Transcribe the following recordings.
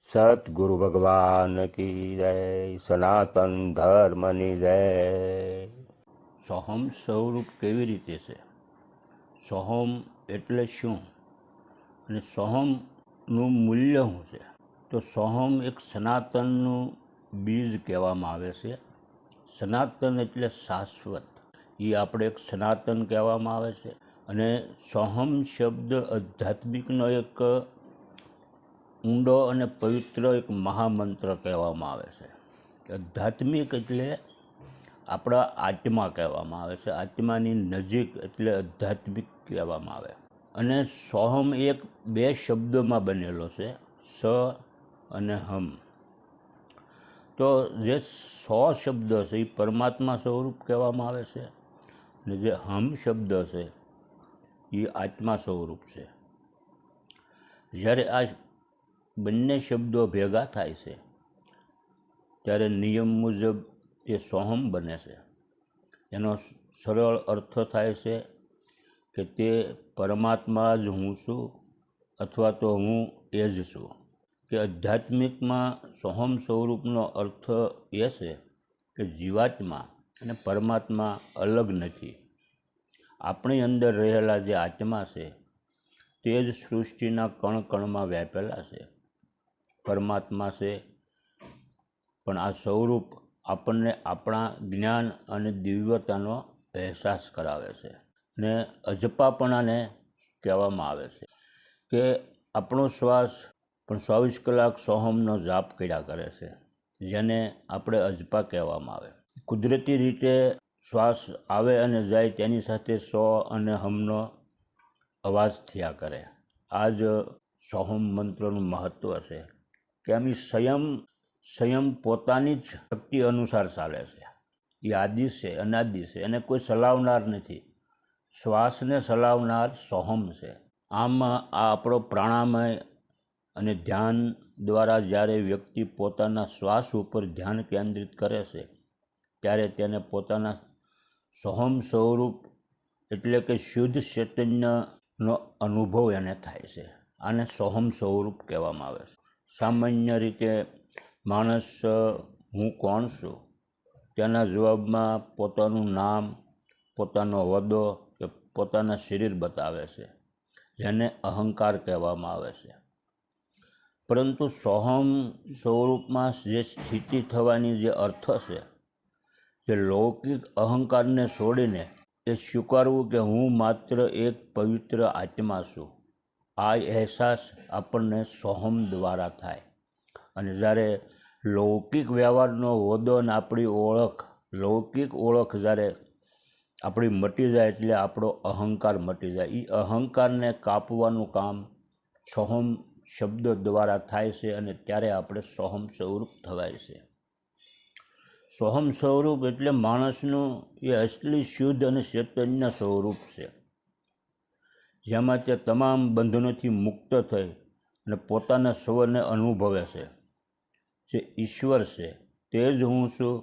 સતગુરુ ભગવાન કી જય, સનાતન ધર્મની જય। સોહમ સ્વરૂપ કેવી રીતે છે? સોહમ એટલે શું અને સોહમનું મૂલ્ય શું છે? તો સોહમ એક સનાતનનું બીજ કહેવામાં આવે છે। સનાતન એટલે શાશ્વત, એ આપણે એક સનાતન કહેવામાં આવે છે। અને સોહમ શબ્દ આધ્યાત્મિકનો એક ઊંડો અને પવિત્ર એક મહામંત્ર કહેવામાં આવે છે। આધ્યાત્મિક એટલે આપણા આત્મા કહેવામાં આવે છે, આત્માની નજીક એટલે આધ્યાત્મિક કહેવામાં આવે। અને સોહમ એક બે શબ્દોમાં બનેલો છે, સ અને હમ। તો જે સો શબ્દ છે એ પરમાત્મા સ્વરૂપ કહેવામાં આવે છે, અને જે હમ શબ્દ છે એ આત્મા સ્વરૂપ છે। જ્યારે આ બંને શબ્દો ભેગા થાય છે ત્યારે નિયમ મુજબ એ સોહમ બને છે। એનો સરળ અર્થ થાય છે કે તે પરમાત્મા જ હું છું, અથવા તો હું એ જ છું। કે આધ્યાત્મિકમાં સોહમ સ્વરૂપનો અર્થ એ છે કે જીવાત્મા અને પરમાત્મા અલગ નથી। આપણી અંદર રહેલા જે આત્મા છે તે જ સૃષ્ટિના કણ કણમાં વ્યાપેલા છે, પરમાત્મા છે। પણ આ સ્વરૂપ આપણને આપણા જ્ઞાન અને દિવ્યતાનો અહેસાસ કરાવે છે। ને અજપાપણાને કહેવામાં આવે છે કે આપણો શ્વાસ પણ 24 કલાક સોહમનો જાપ કર્યા કરે છે, જેને આપણે અજપા કહેવામાં આવે। કુદરતી રીતે શ્વાસ આવે અને જાય તેની સાથે સો અને હમનો અવાજ થયા કરે। આ જ સોહમ મંત્રનું મહત્ત્વ છે કે આમ સંયમ પોતાની જ શક્તિ અનુસાર ચાલે છે। એ આદિ છે, અનાદિ છે, એને કોઈ ચલાવનાર નથી। શ્વાસને ચલાવનાર સોહમ છે। આમ આ આપણો પ્રાણાયામ અને ધ્યાન દ્વારા જ્યારે વ્યક્તિ પોતાના શ્વાસ ઉપર ધ્યાન કેન્દ્રિત કરે છે ત્યારે તેને પોતાના સોહમ સ્વરૂપ એટલે કે શુદ્ધ ચૈતન્યનો અનુભવ એને થાય છે। આને સોહમ સ્વરૂપ કહેવામાં આવે છે। સામાન્ય રીતે માણસ હું કોણ છું તેના જવાબમાં પોતાનું નામ, પોતાનો હોદ્દો કે પોતાના શરીર બતાવે છે, જેને અહંકાર કહેવામાં આવે છે। પરંતુ સોહમ સ્વરૂપમાં જે સ્થિતિ થવાની જે અર્થ છે, જે લૌકિક અહંકારને છોડીને એ સ્વીકારવું કે હું માત્ર એક પવિત્ર આત્મા છું, આ અહેસાસ આપણને સોહમ દ્વારા થાય। અને જ્યારે લૌકિક વ્યવહારનો હોદ્દો અને આપણી ઓળખ, લૌકિક ઓળખ જ્યારે આપણી મટી જાય એટલે આપણો અહંકાર મટી જાય। એ અહંકારને કાપવાનું કામ સોહમ શબ્દ દ્વારા થાય છે, અને ત્યારે આપણે સોહમ સ્વરૂપ થવાય છે। સોહમ સ્વરૂપ એટલે માણસનું એ અસલી શુદ્ધ અને ચૈતન્ય સ્વરૂપ છે, જેમાં તે તમામ બંધનોથી મુક્ત થઈ અને પોતાના સ્વને અનુભવે છે। જે ઈશ્વર છે તે જ હું છું,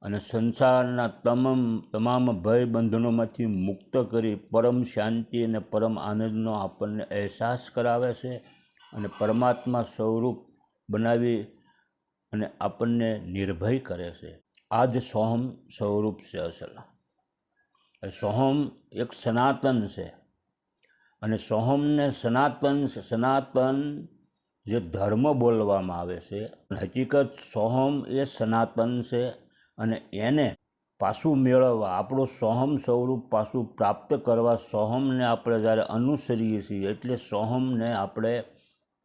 અને સંસારના તમામ ભય બંધનોમાંથી મુક્ત કરી પરમ શાંતિ અને પરમ આનંદનો આપણને અહેસાસ કરાવે છે, અને પરમાત્મા સ્વરૂપ બનાવી અને આપણને નિર્ભય કરે છે। આ જ સોહમ સ્વરૂપ છે અસલ। સોહમ એક સનાતન છે, અને સોહમને સનાતન જે ધર્મ બોલવામાં આવે છે, હકીકત સોહમ એ સનાતન છે। અને એને પાછું મેળવવા, આપણું સોહમ સ્વરૂપ પાછું પ્રાપ્ત કરવા સોહમને આપણે જ્યારે અનુસરીએ છીએ એટલે સોહમને આપણે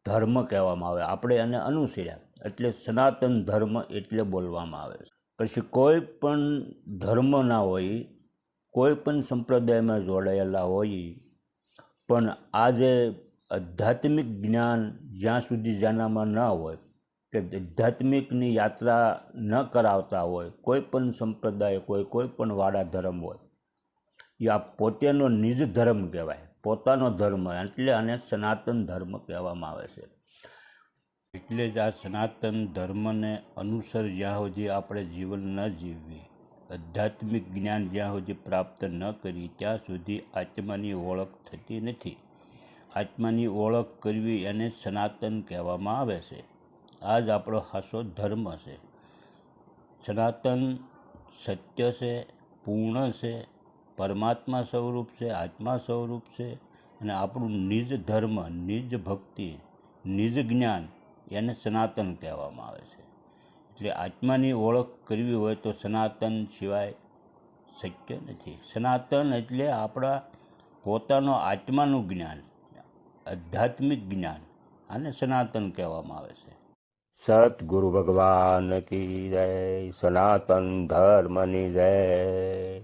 ધર્મ કહેવામાં આવે। આપણે એને અનુસર્યા એટલે સનાતન ધર્મ એટલે બોલવામાં આવે છે। પછી કોઈ પણ ધર્મના હોય, કોઈ પણ સંપ્રદાયમાં જોડાયેલા હોય, પણ આ જે આધ્યાત્મિક જ્ઞાન જ્યાં સુધી જેનામાં ન હોય, કે આધ્યાત્મિકની યાત્રા ન કરાવતા હોય, કોઈ પણ સંપ્રદાય હોય, કોઈ પણ વાડા ધર્મ હોય, એ આ પોતેનો નિજ ધર્મ કહેવાય, પોતાનો ધર્મ, એટલે આને સનાતન ધર્મ કહેવામાં આવે છે। એટલે જ આ સનાતન ધર્મને અનુસર જ્યાં સુધી આપણે જીવન ન જીવીએ, આધ્યાત્મિક જ્ઞાન જ્યાં સુધી પ્રાપ્ત ન કરીએ ત્યાં સુધી આત્માની ઓળખ થતી નથી। આત્માની ઓળખ કરવી એને સનાતન કહેવામાં આવે છે. આ જ આપણો સાચો ધર્મ છે. સનાતન સત્ય છે, પૂર્ણ છે, પરમાત્મા સ્વરૂપ છે, આત્મા સ્વરૂપ છે અને આપણું નિજ ધર્મ, નિજ ભક્તિ, નિજ જ્ઞાન એને સનાતન કહેવામાં આવે છે. એટલે આત્માની ઓળખ કરવી હોય તો સનાતન સિવાય શક્ય નથી. સનાતન એટલે આપણા પોતાનો આત્માનું જ્ઞાન, આધ્યાત્મિક જ્ઞાન, આને સનાતન કહેવામાં આવે છે. સતગુરુ ભગવાન કી જય. સનાતન ધર્મની જય.